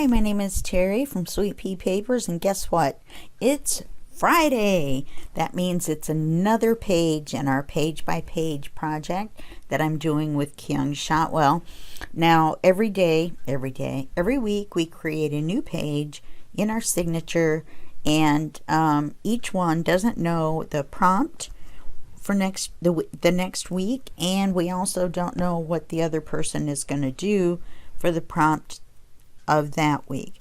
Hi, my name is Terry from Sweet Pea Papers, and guess what? It's Friday. That means it's another page in our page-by-page project that I'm doing with Kyung Shotwell. Now, every week, we create a new page in our signature, and each one doesn't know the prompt for the next week, and we also don't know what the other person is going to do for the prompt of that week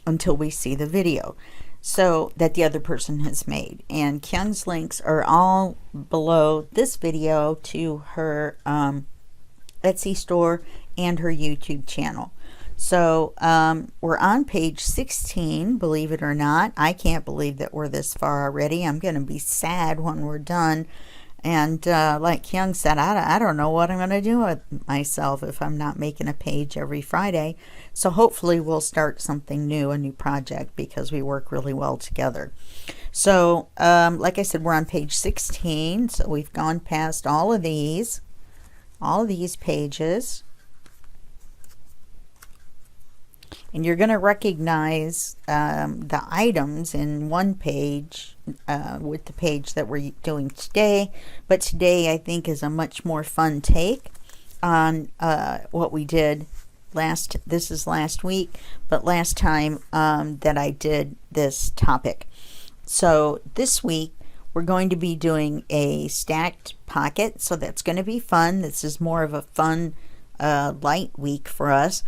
until we see the video so that the other person has made. And Kyung's links are all below this video to her Etsy store and her YouTube channel. So we're on page 16, believe it or not. I can't believe that we're this far already. I'm going to be sad when we're done. And like Kyung said, I don't know what I'm going to do with myself if I'm not making a page every Friday. So hopefully we'll start something new, a new project, because we work really well together. So like I said, we're on page 16. So we've gone past all of these pages. And you're going to recognize the items in one page with the page that we're doing today. But today I think is a much more fun take on what we did this is last week, but last time that I did this topic. So this week we're going to be doing a stacked pocket. So that's going to be fun. This is more of a fun light week for us.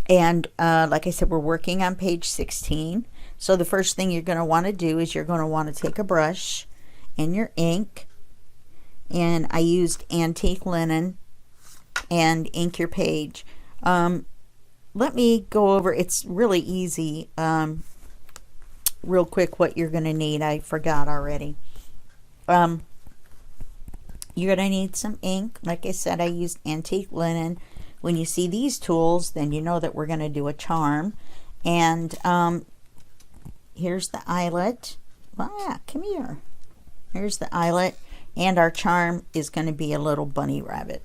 And like I said, we're working on page 16. So the first thing you're going to want to do is you're going to want to take a brush and your ink. And I used antique linen and ink your page. Let me go over, it's really easy, real quick what you're going to need. I forgot already. You're going to need some ink. Like I said, I used antique linen. When you see these tools, then you know that we're going to do a charm. And here's the eyelet. Well, yeah, come here. Here's the eyelet. And our charm is going to be a little bunny rabbit.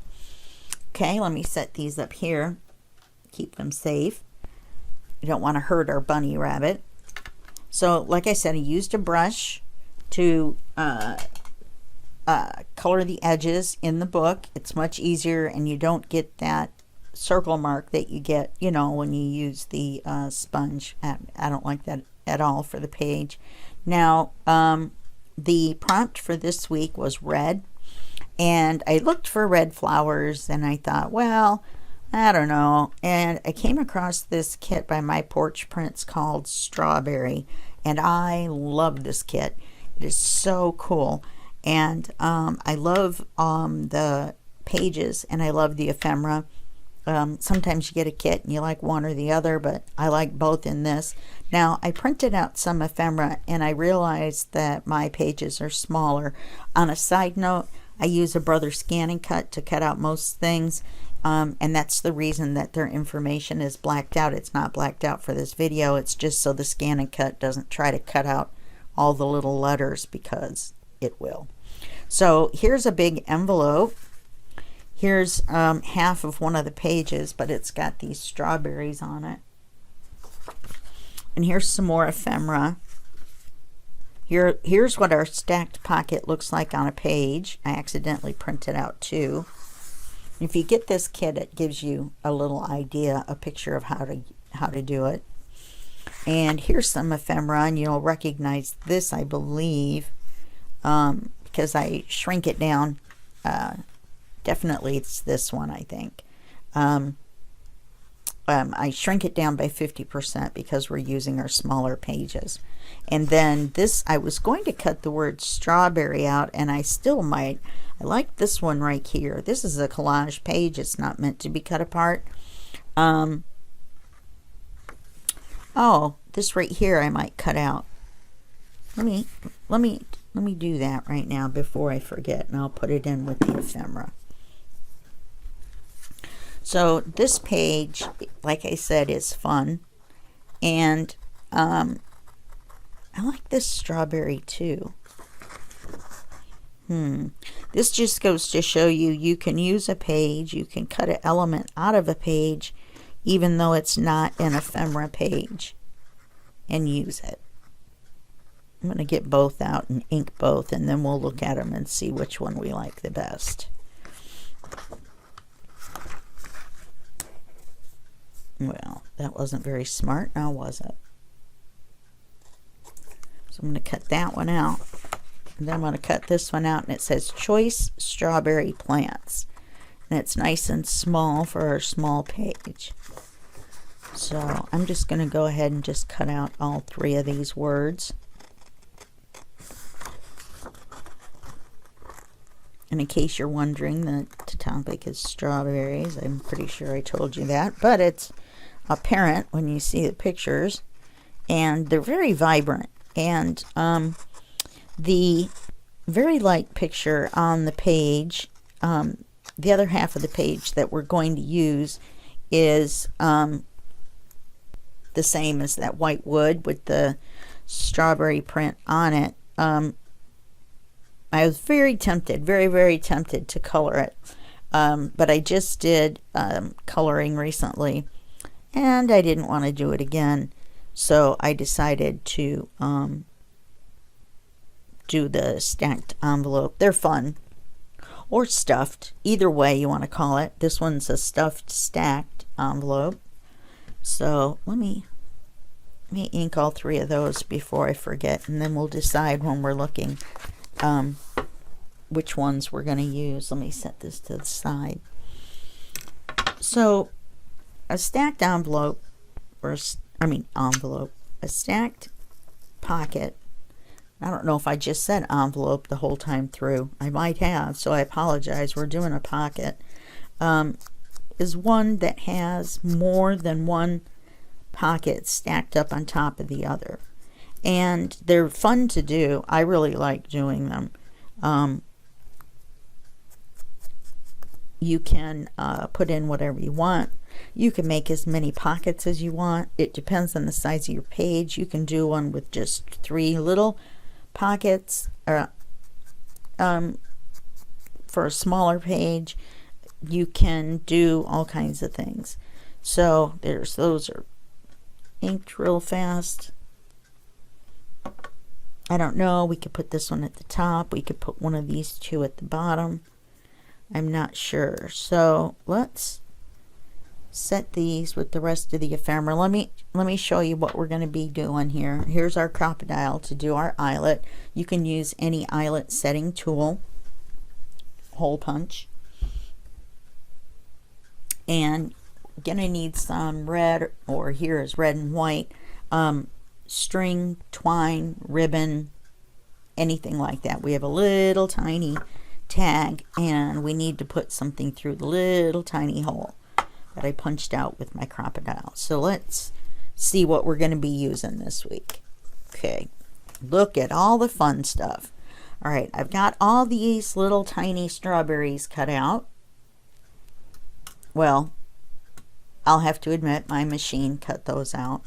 Okay, let me set these up here. Keep them safe. You don't want to hurt our bunny rabbit. So, like I said, I used a brush to color the edges in the book. It's much easier, and you don't get that circle mark that you get, you know, when you use the sponge. I don't like that at all for the page. Now, the prompt for this week was red, and I looked for red flowers, and I thought, well, I don't know. And I came across this kit by My Porch Prints called Strawberry, and I love this kit. It is so cool. And I love the pages, and I love the ephemera. Sometimes you get a kit and you like one or the other, but I like both in this. Now, I printed out some ephemera, and I realized that my pages are smaller. On a side note, I use a Brother Scan and Cut to cut out most things, and that's the reason that their information is blacked out. It's not blacked out for this video. It's just so the Scan and Cut doesn't try to cut out all the little letters, because it will. So here's a big envelope. Here's half of one of the pages, but it's got these strawberries on it. And here's some more ephemera. Here's what our stacked pocket looks like on a page. I accidentally printed out two. If you get this kit, it gives you a little idea, a picture of how to do it. And here's some ephemera, and you'll recognize this, I believe, because I shrink it down. Definitely it's this one, I think. I shrink it down by 50% because we're using our smaller pages. And then this, I was going to cut the word strawberry out, and I still might. I like this one right here. This is a collage page. It's not meant to be cut apart. Oh, this right here I might cut out. Let me do that right now before I forget, and I'll put it in with the ephemera. So this page, like I said, is fun, and I like this strawberry too. This just goes to show you, you can use a page, you can cut an element out of a page, even though it's not an ephemera page, and use it. I'm going to get both out and ink both, and then we'll look at them and see which one we like the best. Well, that wasn't very smart, now was it? So I'm going to cut that one out. And then I'm going to cut this one out, and it says Choice Strawberry Plants. And it's nice and small for our small page. So I'm just going to go ahead and just cut out all 3 of these words. And in case you're wondering, the topic is strawberries. I'm pretty sure I told you that, but it's apparent when you see the pictures, and they're very vibrant. And the very light picture on the page, the other half of the page that we're going to use is the same as that white wood with the strawberry print on it. I was very tempted, very tempted to color it, but I just did coloring recently, and I didn't want to do it again, so I decided to do the stacked envelope. They're fun, or stuffed, either way you want to call it. This one's a stuffed stacked envelope. So let me ink all 3 of those before I forget, and then we'll decide when we're looking which ones we're going to use. Let me set this to the side. So a stacked envelope, or envelope, a stacked pocket. I don't know if I just said envelope the whole time through. I might have, so I apologize. We're doing a pocket. Is one that has more than one pocket stacked up on top of the other. And they're fun to do. I really like doing them. You can put in whatever you want. You can make as many pockets as you want. It depends on the size of your page. You can do one with just 3 little pockets for a smaller page. You can do all kinds of things. So those are inked real fast. I don't know, we could put this one at the top, we could put one of these 2 at the bottom. I'm not sure. So let's set these with the rest of the ephemera. Let me show you what we're going to be doing here. Here's our crocodile to do our eyelet. You can use any eyelet setting tool, hole punch. And gonna need some red, or here is red and white, string, twine, ribbon, anything like that. We have a little tiny tag, and we need to put something through the little tiny hole that I punched out with my crocodile. So let's see what we're going to be using this week. Okay, look at all the fun stuff. All right, I've got all these little tiny strawberries cut out. Well, I'll have to admit my machine cut those out.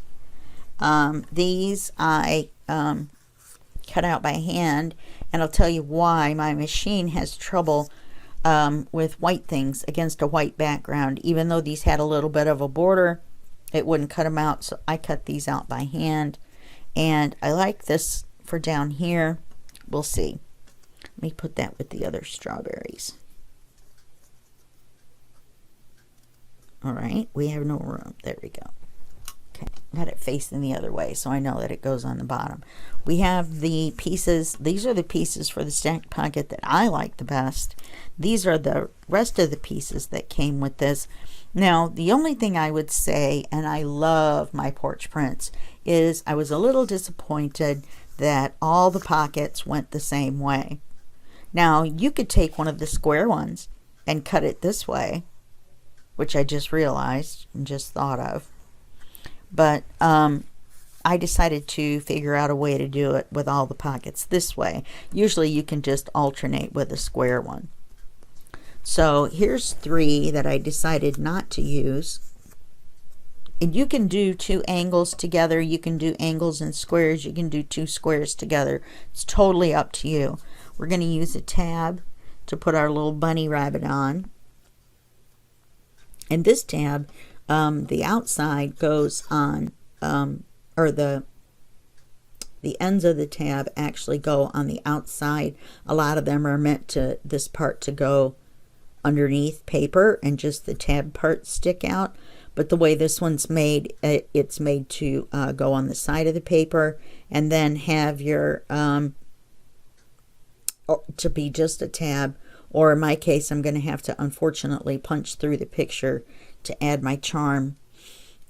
These I cut out by hand, and I'll tell you why. My machine has trouble with white things against a white background. Even though these had a little bit of a border, it wouldn't cut them out, so I cut these out by hand. And I like this for down here. We'll see. Let me put that with the other strawberries. All right, we have no room. There we go. Okay, got it facing the other way, so I know that it goes on the bottom. We have the pieces. These are the pieces for the stacked pocket that I like the best. These are the rest of the pieces that came with this. Now, the only thing I would say, and I love my porch prints, is I was a little disappointed that all the pockets went the same way. Now, you could take one of the square ones and cut it this way, which I just realized and just thought of. But I decided to figure out a way to do it with all the pockets this way. Usually you can just alternate with a square one. So here's 3 that I decided not to use. And you can do 2 angles together. You can do angles and squares. You can do 2 squares together. It's totally up to you. We're going to use a tab to put our little bunny rabbit on. And this tab The outside goes on, or the ends of the tab actually go on the outside. A lot of them are meant to, this part to go underneath paper and just the tab part stick out. But the way this one's made, it's made to go on the side of the paper and then have your, to be just a tab. Or in my case, I'm going to have to unfortunately punch through the picture to add my charm.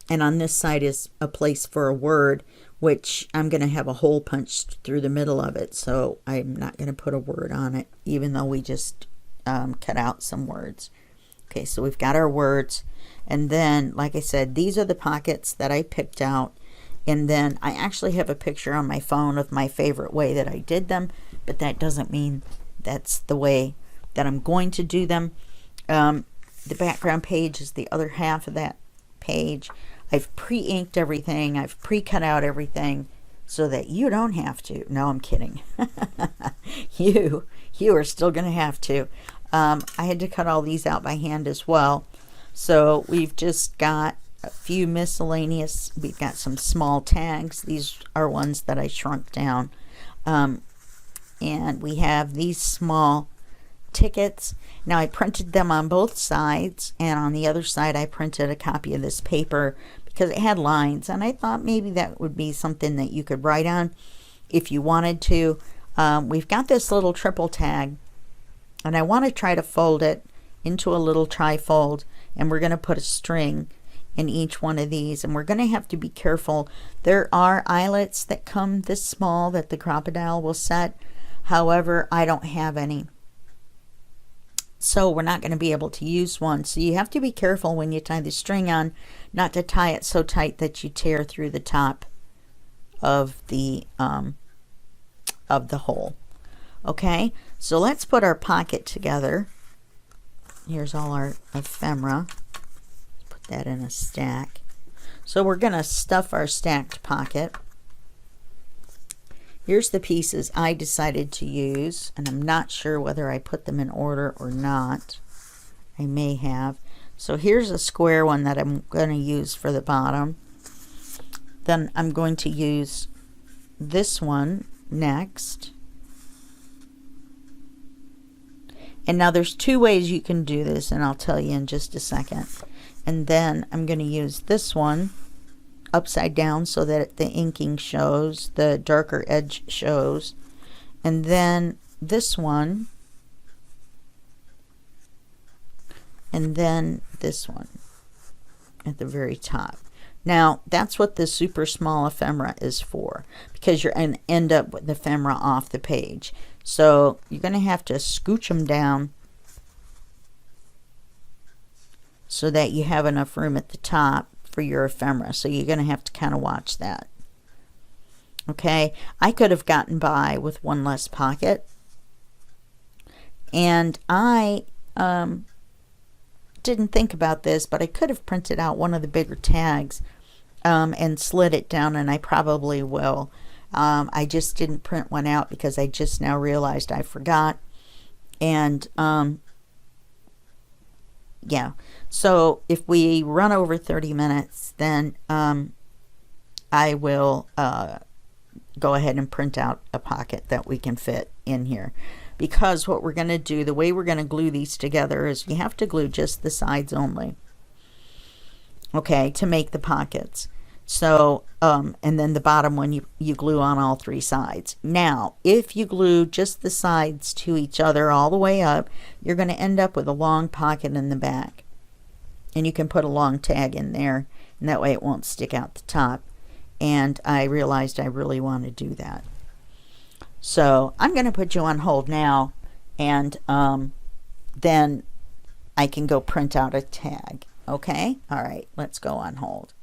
And on this side is a place for a word, which I'm going to have a hole punched through the middle of it. So I'm not going to put a word on it, even though we just cut out some words. Okay, so we've got our words. And then, like I said, these are the pockets that I picked out. And then I actually have a picture on my phone of my favorite way that I did them. But that doesn't mean that's the way that I'm going to do them. The background page is the other half of that page. I've pre-inked everything. I've pre-cut out everything so that you don't have to. No, I'm kidding. You are still going to have to. I had to cut all these out by hand as well. So we've just got a few miscellaneous. We've got some small tags. These are ones that I shrunk down. And we have these small tickets. Now I printed them on both sides, and on the other side I printed a copy of this paper because it had lines, and I thought maybe that would be something that you could write on if you wanted to. We've got this little triple tag, and I want to try to fold it into a little trifold, and we're going to put a string in each one of these, and we're going to have to be careful. There are eyelets that come this small that the crocodile will set. However, I don't have any, so we're not going to be able to use one. So you have to be careful when you tie the string on, not to tie it so tight that you tear through the top of the hole. Okay, so let's put our pocket together. Here's all our ephemera. Put that in a stack. So we're going to stuff our stacked pocket. Here's the pieces I decided to use, and I'm not sure whether I put them in order or not. I may have. So here's a square one that I'm going to use for the bottom. Then I'm going to use this one next. And now there's two ways you can do this, and I'll tell you in just a second. And then I'm going to use this one upside down so that the inking shows, the darker edge shows. And then this one, and then this one at the very top. Now that's what the super small ephemera is for, because you're going to end up with the ephemera off the page. So you're going to have to scooch them down so that you have enough room at the top for your ephemera. So you're going to have to kind of watch that. Okay, I could have gotten by with one less pocket, and I didn't think about this, but I could have printed out one of the bigger tags and slid it down, and I probably will. I just didn't print one out because I just now realized I forgot. And yeah, so if we run over 30 minutes, then I will go ahead and print out a pocket that we can fit in here. Because what we're going to do, the way we're going to glue these together is you have to glue just the sides only, okay, to make the pockets. So, and then the bottom one you glue on all three sides. Now, if you glue just the sides to each other all the way up, you're going to end up with a long pocket in the back. And you can put a long tag in there, and that way it won't stick out the top. And I realized I really want to do that. So I'm going to put you on hold now, and then I can go print out a tag. Okay? All right, let's go on hold.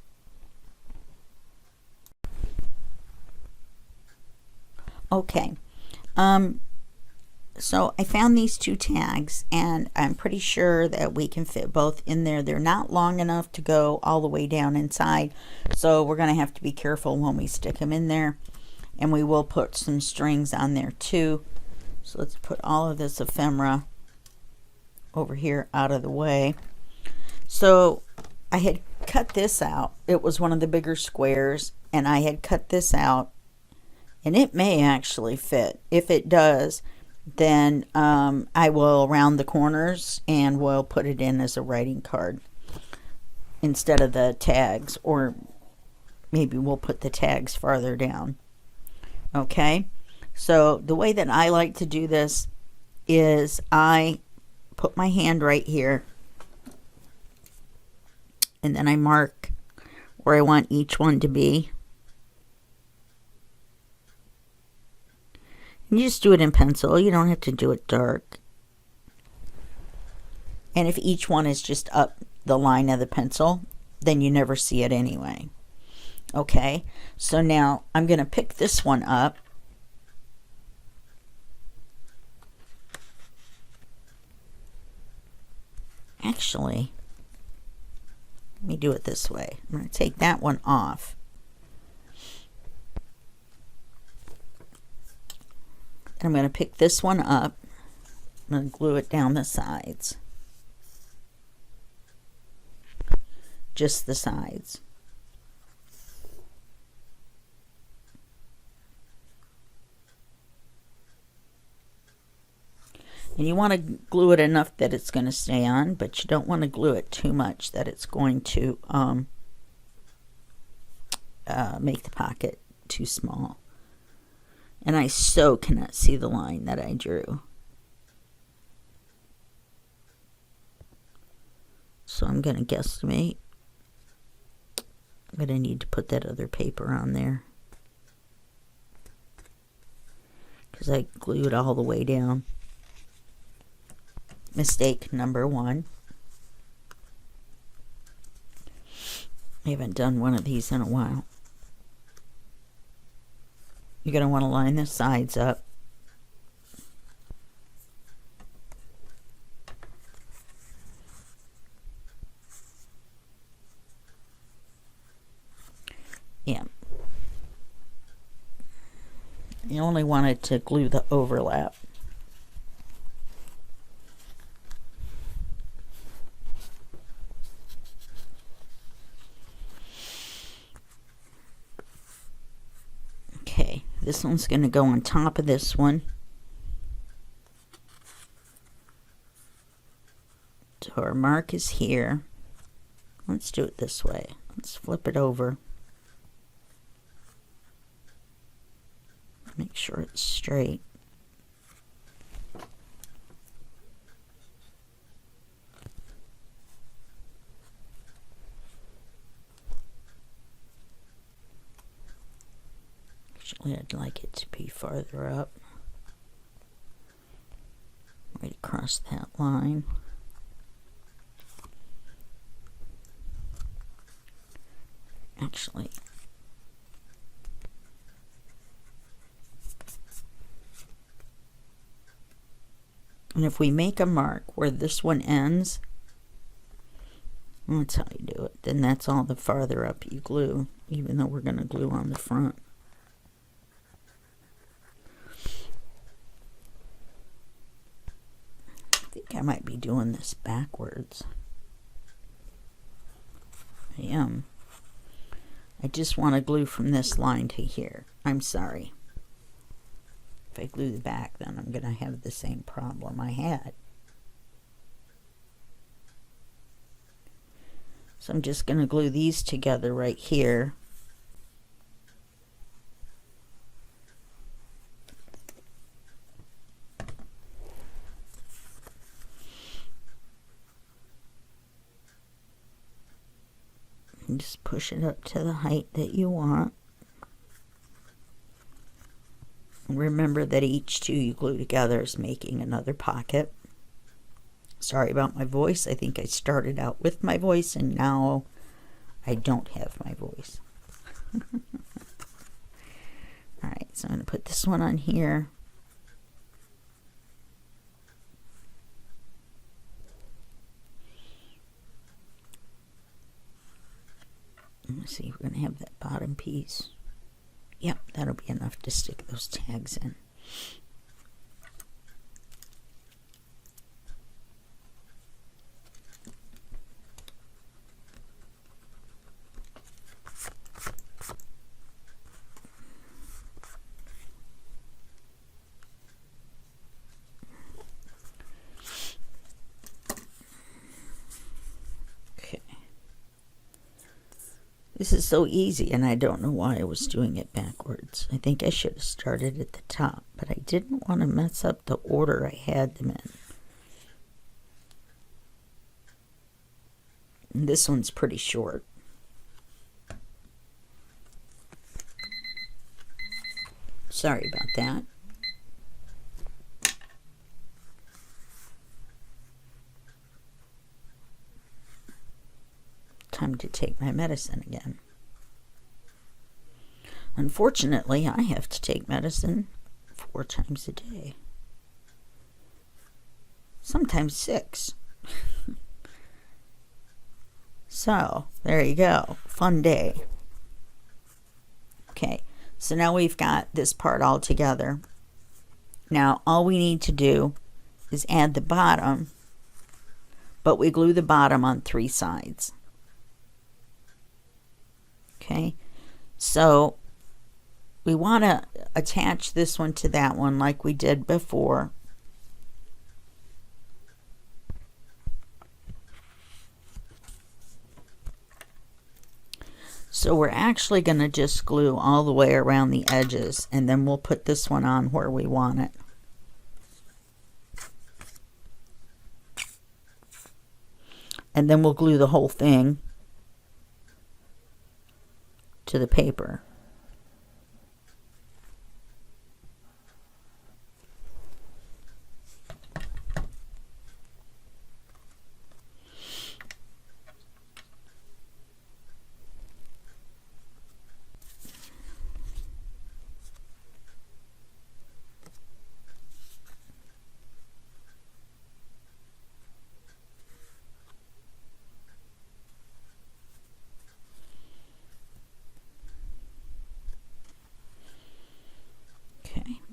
Okay, so I found these two tags, and I'm pretty sure that we can fit both in there. They're not long enough to go all the way down inside, so we're going to have to be careful when we stick them in there. And we will put some strings on there too. So let's put all of this ephemera over here out of the way. So I had cut this out. It was one of the bigger squares, and I had cut this out, and it may actually fit. If it does, then I will round the corners and we'll put it in as a writing card instead of the tags, or maybe we'll put the tags farther down. Okay, so the way that I like to do this is I put my hand right here, and then I mark where I want each one to be. You just do it in pencil. You don't have to do it dark. And if each one is just up the line of the pencil, then you never see it anyway. Okay, so now I'm going to pick this one up. Actually, let me do it this way. I'm going to take that one off. I'm going to pick this one up. I'm going to glue it down the sides. Just the sides. And you want to glue it enough that it's going to stay on, but you don't want to glue it too much that it's going to make the pocket too small. And I so cannot see the line that I drew. So I'm going to guesstimate. I'm going to need to put that other paper on there, because I glued all the way down. Mistake number one. I haven't done one of these in a while. You're going to want to line the sides up. Yeah. You only wanted to glue the overlap. Okay, this one's going to go on top of this one. So our mark is here. Let's do it this way. Let's flip it over. Make sure it's straight. Actually, I'd like it to be farther up. Right across that line. Actually, and if we make a mark where this one ends, that's how you do it. Then that's all the farther up you glue, even though we're going to glue on the front. I think I might be doing this backwards. I am. I just want to glue from this line to here. I'm sorry. If I glue the back, then I'm going to have the same problem I had. So I'm just going to glue these together right here. And just push it up to the height that you want. Remember that each two you glue together is making another pocket. Sorry about my voice. I think I started out with my voice and now I don't have my voice. Alright, so I'm going to put this one on here. Let's see, we're going to have that bottom piece. Yep, that'll be enough to stick those tags in. This is so easy, and I don't know why I was doing it backwards. I think I should have started at the top, but I didn't want to mess up the order I had them in. And this one's pretty short. Sorry about that. Time to take my medicine again. Unfortunately, I have to take medicine 4 times a day. Sometimes 6. So, there you go. Fun day. Okay, so now we've got this part all together. Now, all we need to do is add the bottom, but we glue the bottom on 3 sides. Okay, so we want to attach this one to that one like we did before. So we're actually going to just glue all the way around the edges, and then we'll put this one on where we want it. And then we'll glue the whole thing to the paper.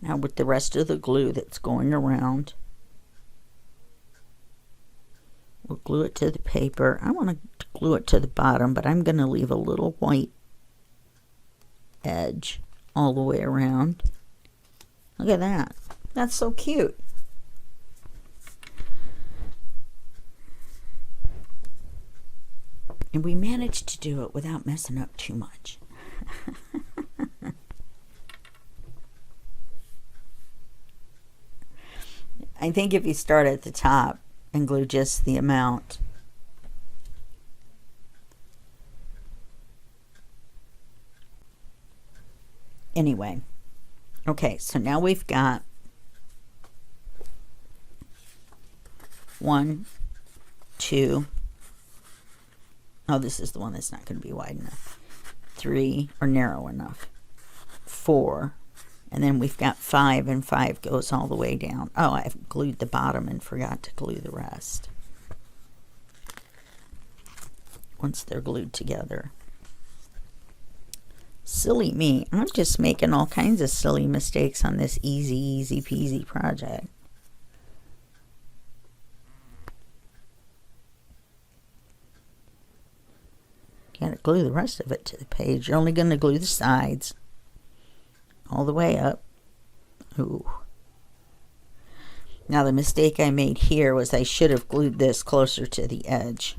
Now with the rest of the glue that's going around, we'll glue it to the paper. I want to glue it to the bottom, but I'm going to leave a little white edge all the way around. Look at that. That's so cute. And we managed to do it without messing up too much. I think if you start at the top and glue just the amount, anyway. Okay, so now we've got 1, 2. Oh, this is the one that's not going to be wide enough. 3, or narrow enough. 4. And then we've got 5, and 5 goes all the way down. Oh, I've glued the bottom and forgot to glue the rest once they're glued together. Silly me. I'm just making all kinds of silly mistakes on this easy peasy project. Gotta glue the rest of it to the page. You're only going to glue the sides all the way up. Ooh. Now the mistake I made here was I should have glued this closer to the edge.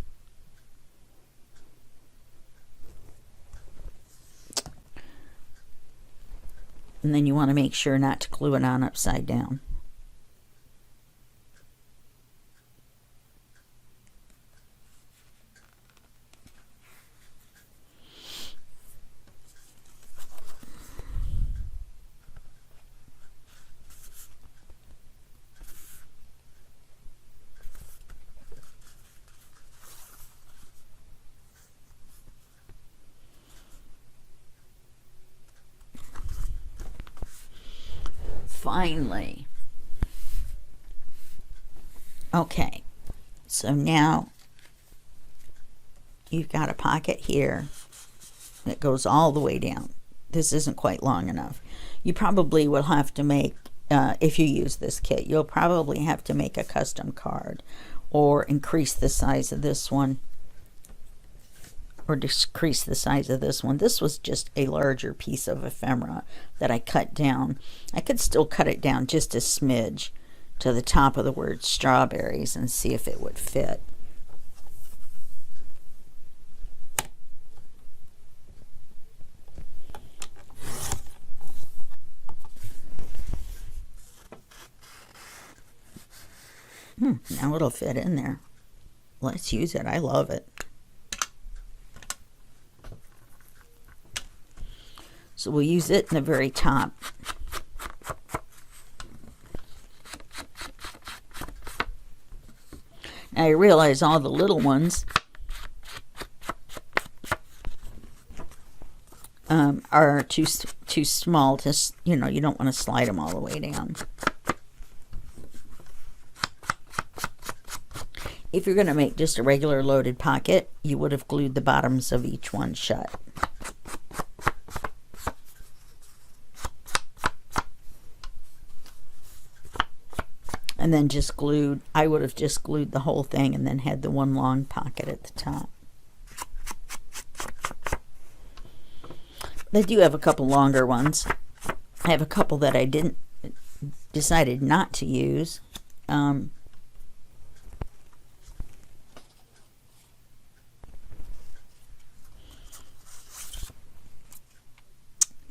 And then you want to make sure not to glue it on upside down. Finally. Okay, so now you've got a pocket here that goes all the way down. This isn't quite long enough. You probably will have to make, if you use this kit, you'll probably have to make a custom card or increase the size of this one or decrease the size of this one. This was just a larger piece of ephemera that I cut down. I could still cut it down just a smidge to the top of the word strawberries and see if it would fit. Now it'll fit in there. Let's use it. I love it. So we'll use it in the very top. Now I realize all the little ones are too small to, you know, you don't want to slide them all the way down. If you're going to make just a regular loaded pocket, you would have glued the bottoms of each one shut. And then just glued, I would have just glued the whole thing and then had the one long pocket at the top. I do have a couple longer ones. I have a couple that I decided not to use.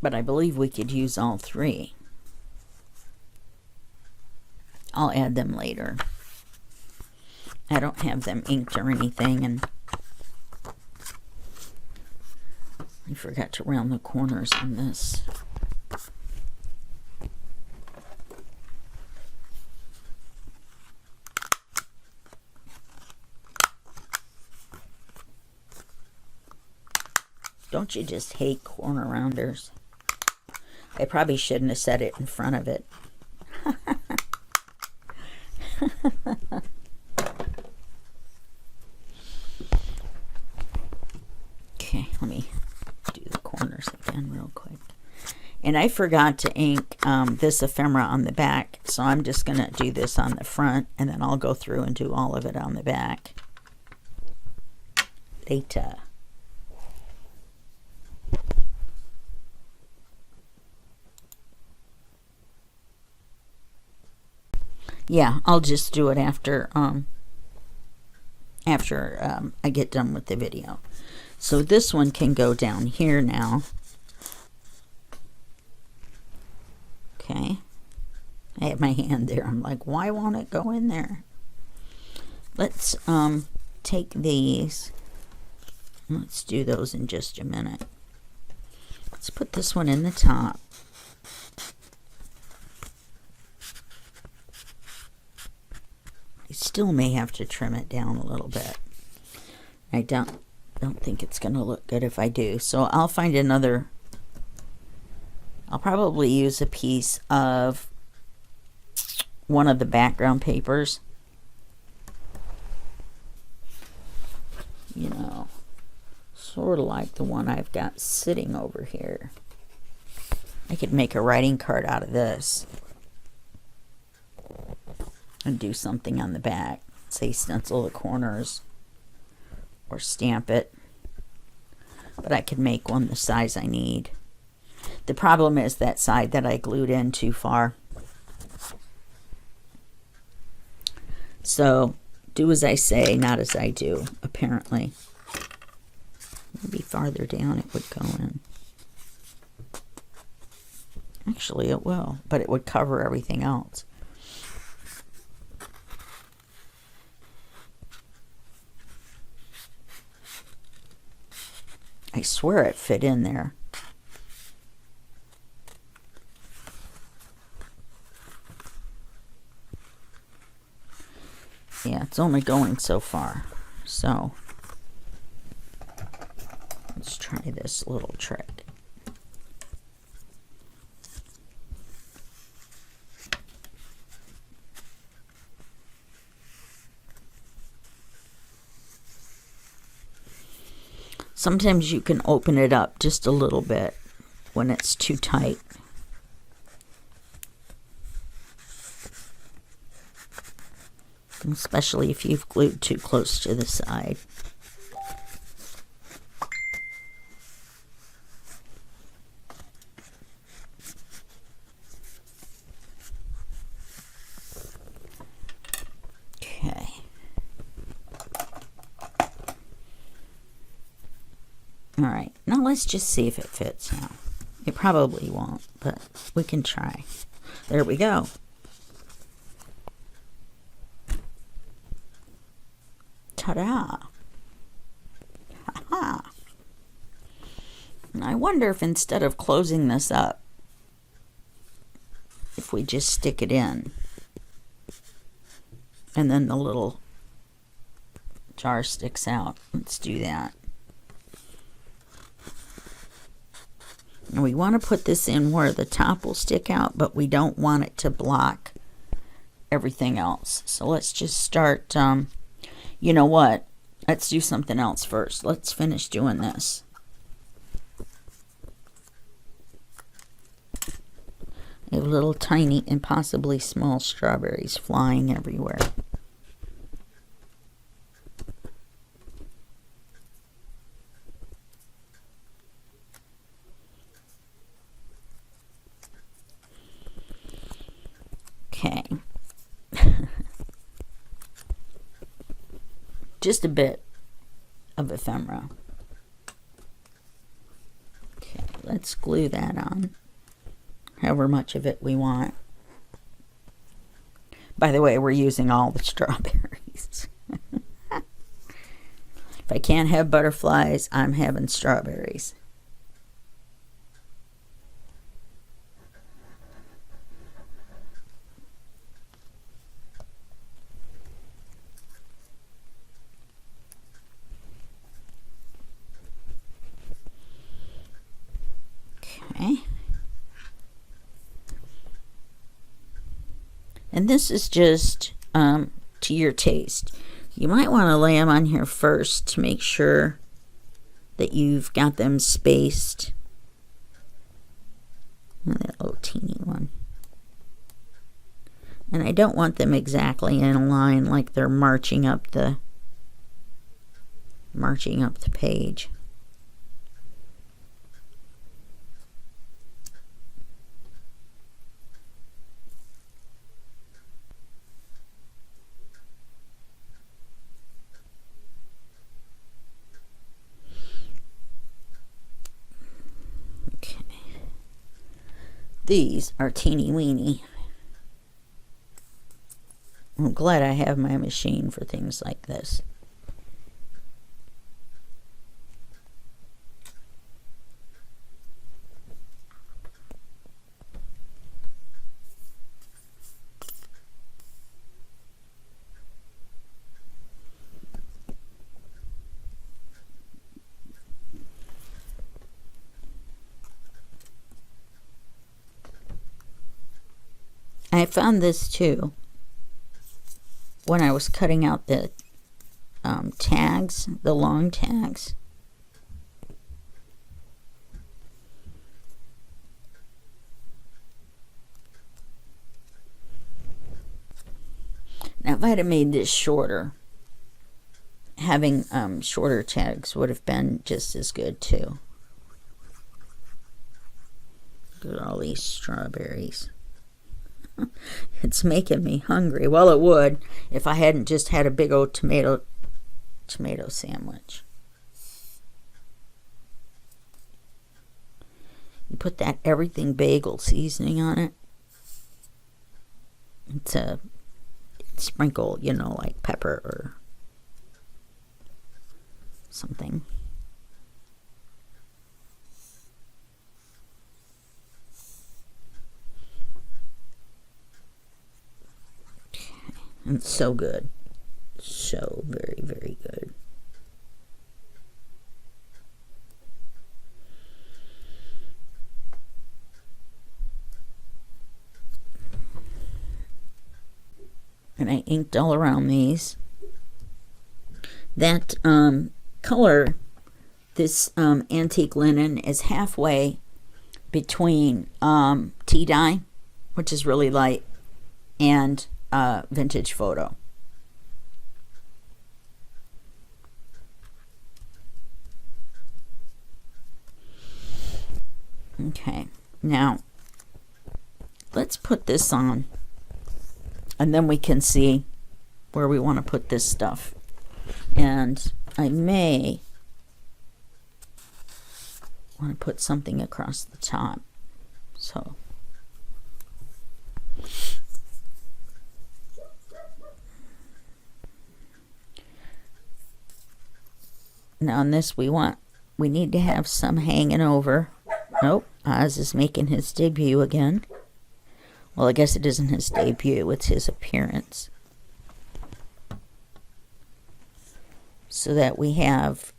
But I believe we could use all three. I'll add them later. I don't have them inked or anything, and I forgot to round the corners on this. Don't you just hate corner rounders? I probably shouldn't have said it in front of it. Okay, let me do the corners again real quick. And I forgot to ink this ephemera on the back, so I'm just going to do this on the front, and then I'll go through and do all of it on the back later. Yeah, I'll just do it after I get done with the video. So this one can go down here now. Okay. I have my hand there. I'm like, why won't it go in there? Let's take these. Let's do those in just a minute. Let's put this one in the top. Still may have to trim it down a little bit. I don't think it's going to look good if I do. So I'll find another. I'll probably use a piece of one of the background papers. You know, sort of like the one I've got sitting over here. I could make a writing card out of this and do something on the back, say stencil the corners or stamp it, but I could make one the size I need. The problem is that side that I glued in too far. So do as I say, not as I do, apparently. Maybe farther down it would go in. Actually it will, but it would cover everything else. I swear it fit in there. Yeah, it's only going so far. So let's try this little trick. Sometimes you can open it up just a little bit when it's too tight. Especially if you've glued too close to the side. Okay. All right, now let's just see if it fits now. It probably won't, but we can try. There we go. Ta-da! Ha-ha! I wonder if instead of closing this up, if we just stick it in, and then the little jar sticks out. Let's do that. And we want to put this in where the top will stick out, but we don't want it to block everything else. So let's just start, you know what? Let's do something else first. Let's finish doing this. I have little tiny, impossibly small strawberries flying everywhere. Okay. Just a bit of ephemera. Okay, let's glue that on. However much of it we want. By the way, we're using all the strawberries. If I can't have butterflies, I'm having strawberries. Okay. And this is just to your taste. You might want to lay them on here first to make sure that you've got them spaced. Oh, that little teeny one. And I don't want them exactly in a line like they're marching up the page. These are teeny weeny. I'm glad I have my machine for things like this. I found this too when I was cutting out the tags, the long tags. Now, if I had made this shorter, having shorter tags would have been just as good too. Look at all these strawberries. It's making me hungry. Well, it would if I hadn't just had a big old tomato sandwich. You put that everything bagel seasoning on it. It's a sprinkle, you know, like pepper or something. And it's so good. So very, very good. And I inked all around these. That color, this antique linen, is halfway between tea dye, which is really light, and vintage photo. Okay, now let's put this on, and then we can see where we want to put this stuff. And I may want to put something across the top. So Now on this we need to have some hanging over. Nope, Oz is making his debut again. Well, I guess it isn't his debut, it's his appearance. So that we have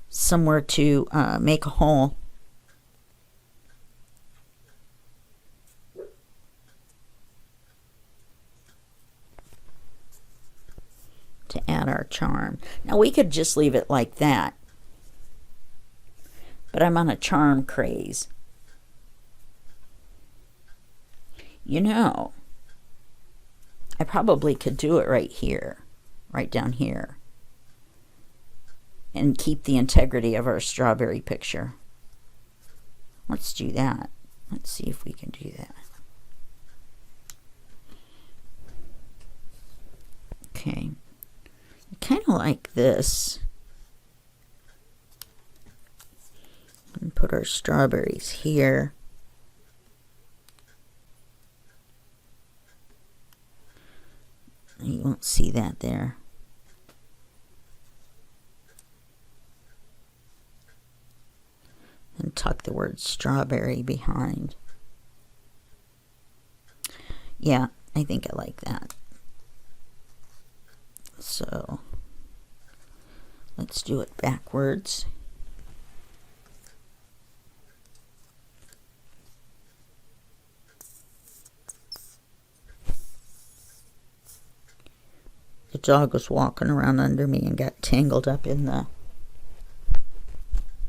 somewhere to make a hole. To add our charm. Now we could just leave it like that, but I'm on a charm craze. You know, I probably could do it right here, right down here, and keep the integrity of our strawberry picture. Let's do that. Let's see if we can do that. Okay. Kind of like this. And put our strawberries here. You won't see that there. And tuck the word strawberry behind. Yeah, I think I like that. So let's do it backwards. The dog was walking around under me and got tangled up in the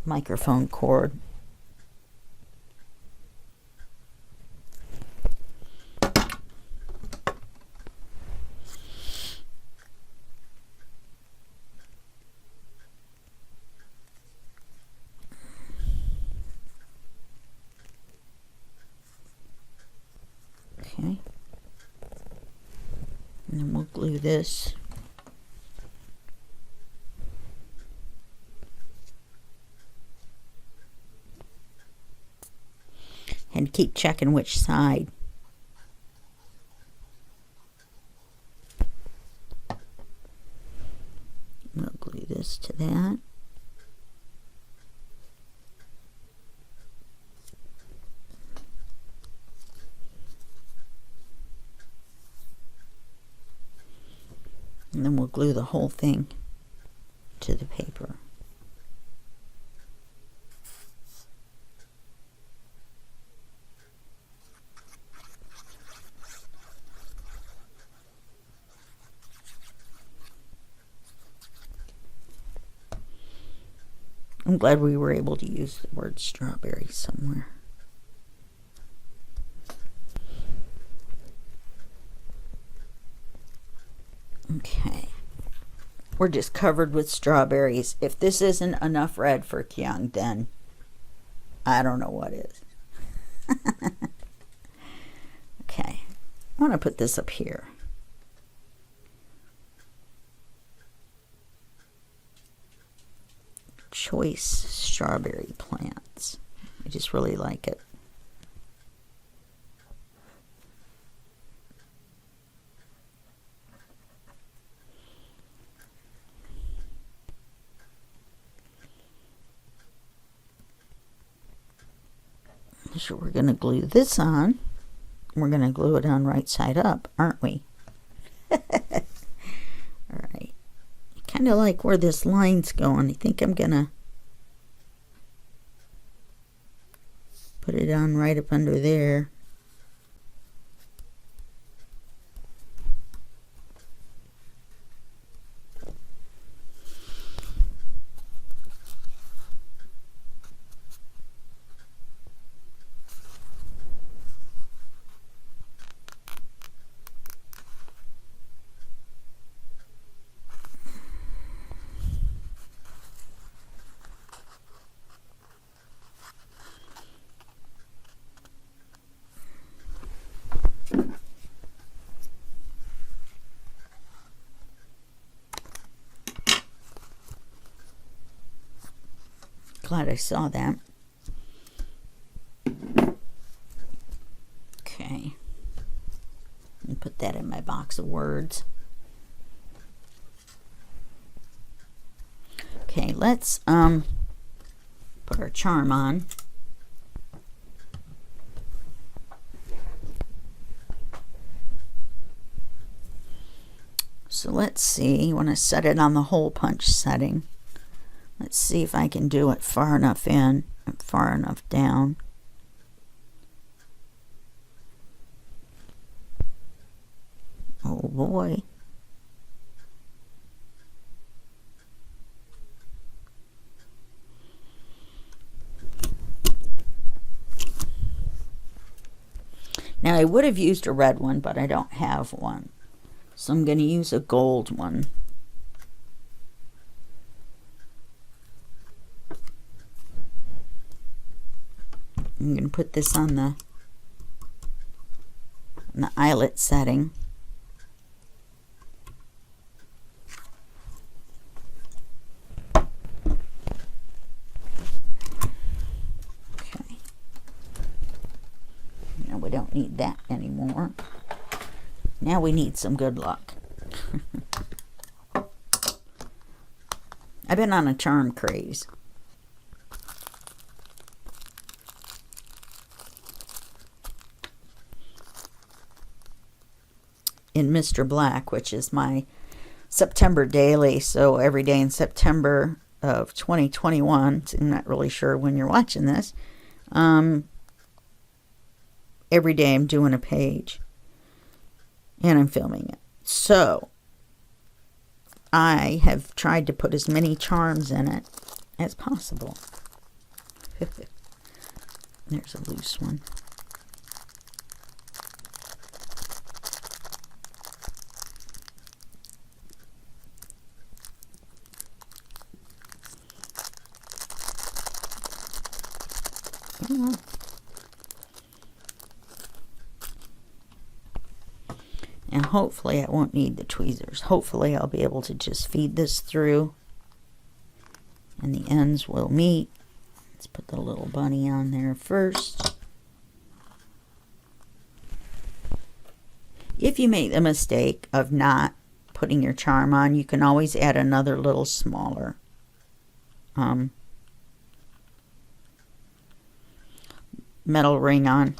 microphone cord. Okay. And then we'll glue this. And keep checking which side. We'll glue this to that. And then we'll glue the whole thing to the paper. I'm glad we were able to use the word strawberry somewhere. Okay. We're just covered with strawberries. If this isn't enough red for Kyung, then I don't know what is. Okay. I want to put this up here. Choice strawberry plants. I just really like it. So we're going to glue this on. We're going to glue it on right side up, aren't we? All right. Kind of like where this line's going. I think I'm going to put it on right up under there. Glad I saw that. Okay. And put that in my box of words. Okay, let's put our charm on. So let's see, you want to set it on the hole punch setting. Let's see if I can do it far enough in and far enough down. Oh boy. Now I would have used a red one, but I don't have one. So I'm going to use a gold one. I'm going to put this on the eyelet setting. Okay. Now we don't need that anymore. Now we need some good luck. I've been on a charm craze. In Mr. Black, which is my September daily, so every day in September of 2021, so I'm not really sure when you're watching this, every day I'm doing a page. And I'm filming it. So I have tried to put as many charms in it as possible. There's a loose one. And hopefully I won't need the tweezers. Hopefully I'll be able to just feed this through and the ends will meet. Let's put the little bunny on there first. If you make the mistake of not putting your charm on, you can always add another little smaller metal ring on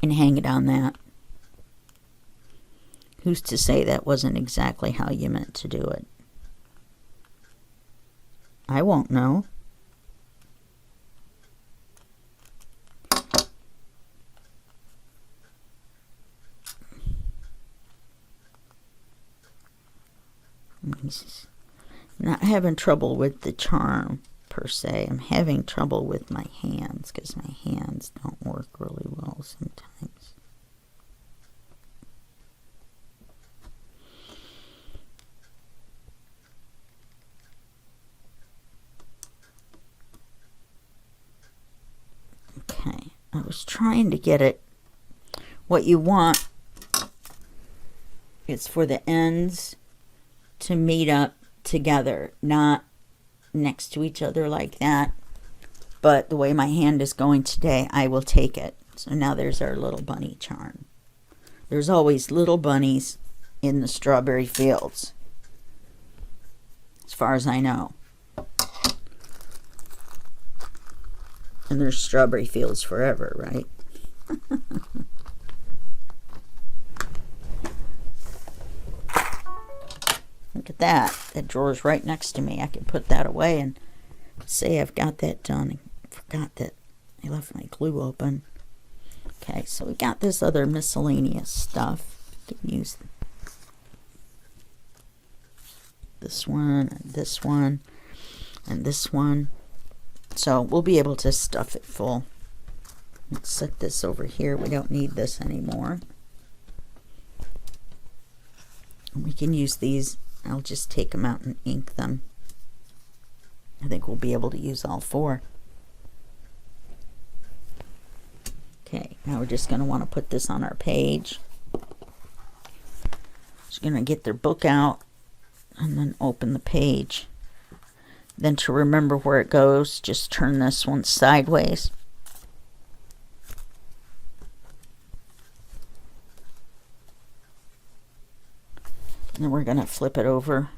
and hang it on that. Who's to say that wasn't exactly how you meant to do it? I won't know. I'm not having trouble with the charm per se. I'm having trouble with my hands because my hands don't work really well sometimes. Okay, I was trying to get it. What you want is for the ends to meet up together, not next to each other like that. But the way my hand is going today, I will take it. So now there's our little bunny charm. There's always little bunnies in the strawberry fields, as far as I know. And there's strawberry fields forever, right? Look at that. That drawer's right next to me. I can put that away and say I've got that done. I forgot that I left my glue open. Okay, so we got this other miscellaneous stuff. You can use this one, and this one, and this one. So we'll be able to stuff it full. Let's set this over here. We don't need this anymore. We can use these. I'll just take them out and ink them. I think we'll be able to use all four. Okay, now we're just going to want to put this on our page. Just going to get their book out and then open the page. Then to remember where it goes, just turn this one sideways. And then we're going to flip it over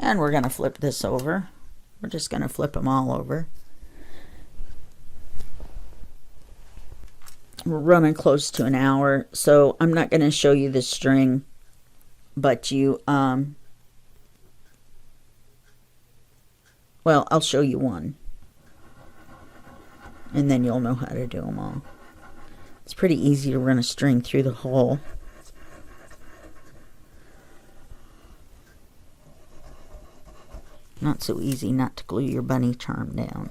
And we're going to flip this over. We're just going to flip them all over. We're running close to an hour, so I'm not going to show you the string, but you, well, I'll show you one, and then you'll know how to do them all. It's pretty easy to run a string through the hole. Not so easy not to glue your bunny charm down.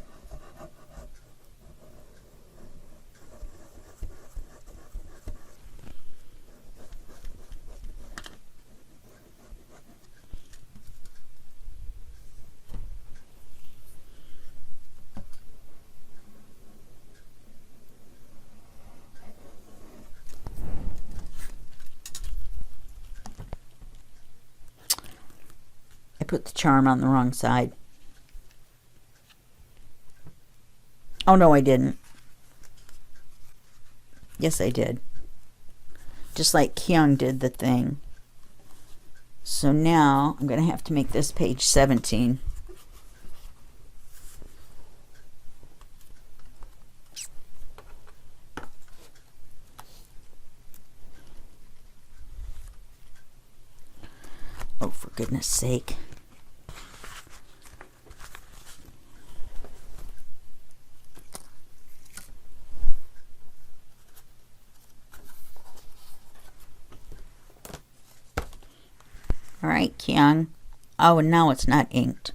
I put the charm on the wrong side. Oh, no, I didn't. Yes, I did. Just like Kyung did the thing. So now I'm going to have to make this page 17. Oh, for goodness sake. All right, Kyung. Oh, and now it's not inked.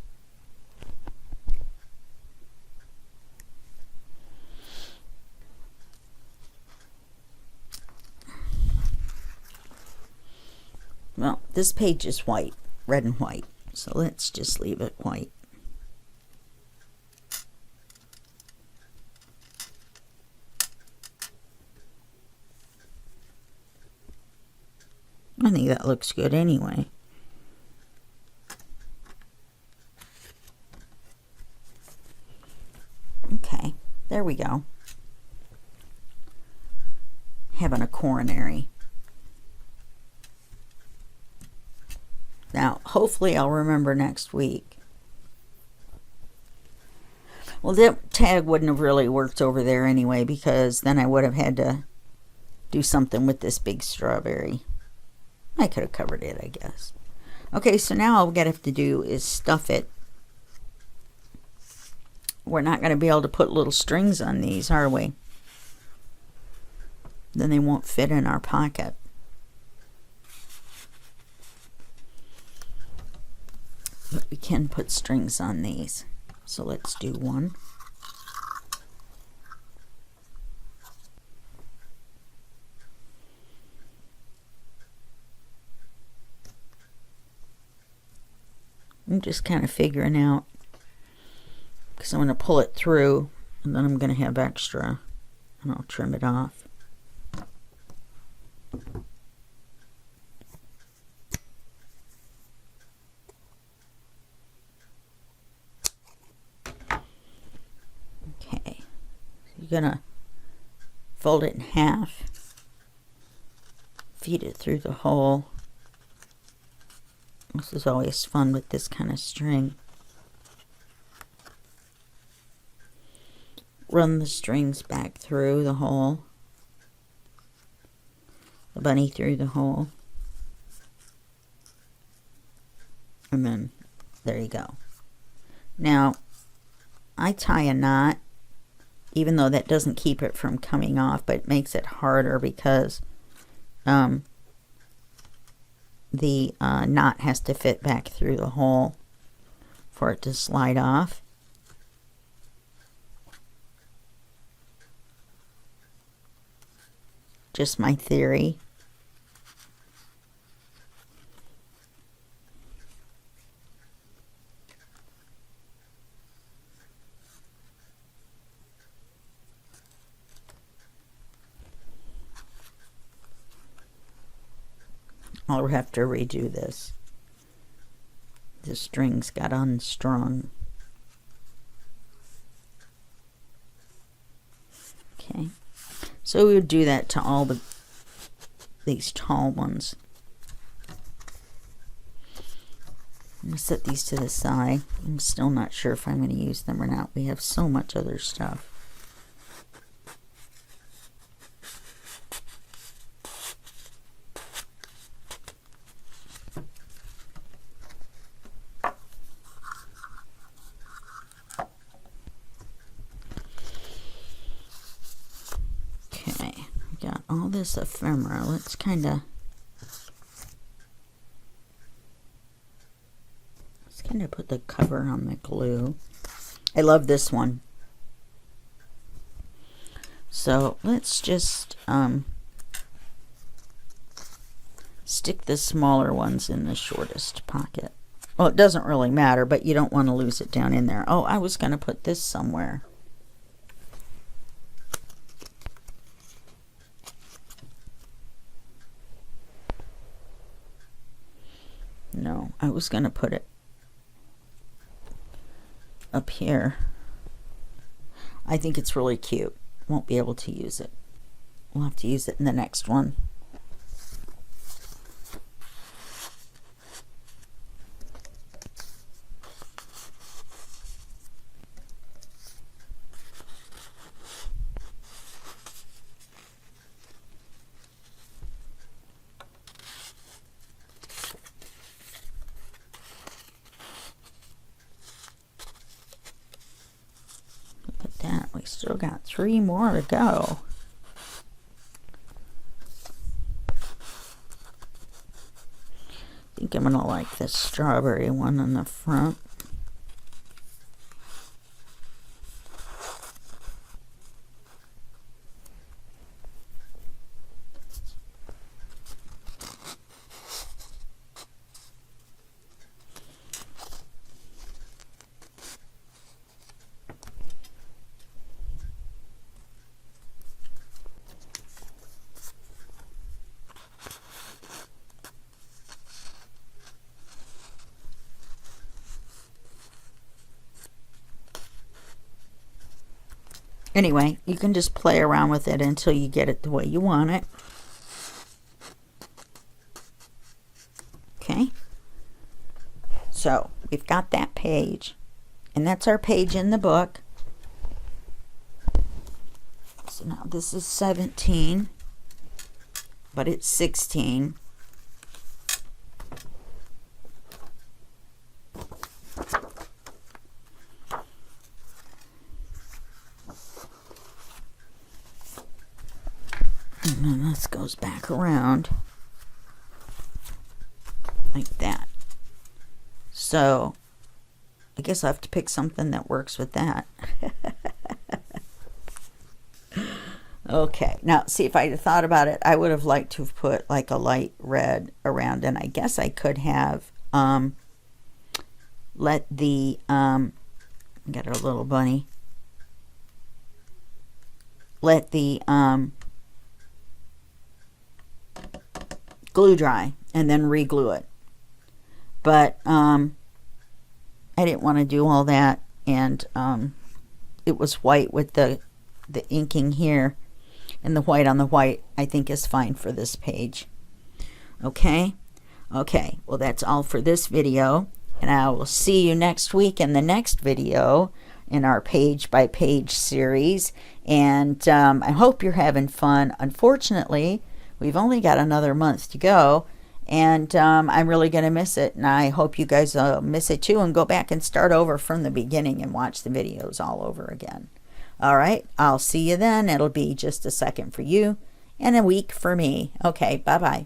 Well, this page is white, red and white, so let's just leave it white. I think that looks good anyway. Okay, there we go. Having a coronary. Now, hopefully I'll remember next week. Well, that tag wouldn't have really worked over there anyway, because then I would have had to do something with this big strawberry. I could have covered it, I guess. Okay, so now all we have to do is stuff it. We're not going to be able to put little strings on these, are we? Then they won't fit in our pocket. But we can put strings on these. So let's do one. I'm just kind of figuring out, because I'm going to pull it through and then I'm going to have extra and I'll trim it off. Okay, so you're going to fold it in half, feed it through the hole. This is always fun with this kind of string. Run the strings back through the hole, the bunny through the hole, and then there you go. Now, I tie a knot, even though that doesn't keep it from coming off, but it makes it harder because the knot has to fit back through the hole for it to slide off. Just my theory. I'll have to redo this. The strings got unstrung. Okay. So we would do that to all these tall ones. I'm going to set these to the side. I'm still not sure if I'm going to use them or not. We have so much other stuff. Okay, we got all this ephemera. Let's kind of put the cover on the glue. I love this one. So let's just stick the smaller ones in the shortest pocket. Well, it doesn't really matter, but you don't want to lose it down in there. Oh, I was going to put this somewhere. No, I was going to put it up here. I think it's really cute. Won't be able to use it. We'll have to use it in the next one. That we still got 3 more to go. I think I'm gonna like this strawberry one on the front. Anyway, you can just play around with it until you get it the way you want it. Okay. So we've got that page, and that's our page in the book. So now this is 17, but it's 16. And then this goes back around like that. So I guess I have to pick something that works with that. Okay, now see, if I had thought about it, I would have liked to have put like a light red around, and I guess I could have let the get our little bunny, let the glue dry and then re-glue it. But I didn't want to do all that, and it was white with the inking here, and the white on the white I think is fine for this page. Okay, well, that's all for this video, and I will see you next week in the next video in our page by page series. And I hope you're having fun. Unfortunately, we've only got another month to go, and I'm really going to miss it, and I hope you guys miss it too, and go back and start over from the beginning and watch the videos all over again. All right, I'll see you then. It'll be just a second for you and a week for me. Okay, bye-bye.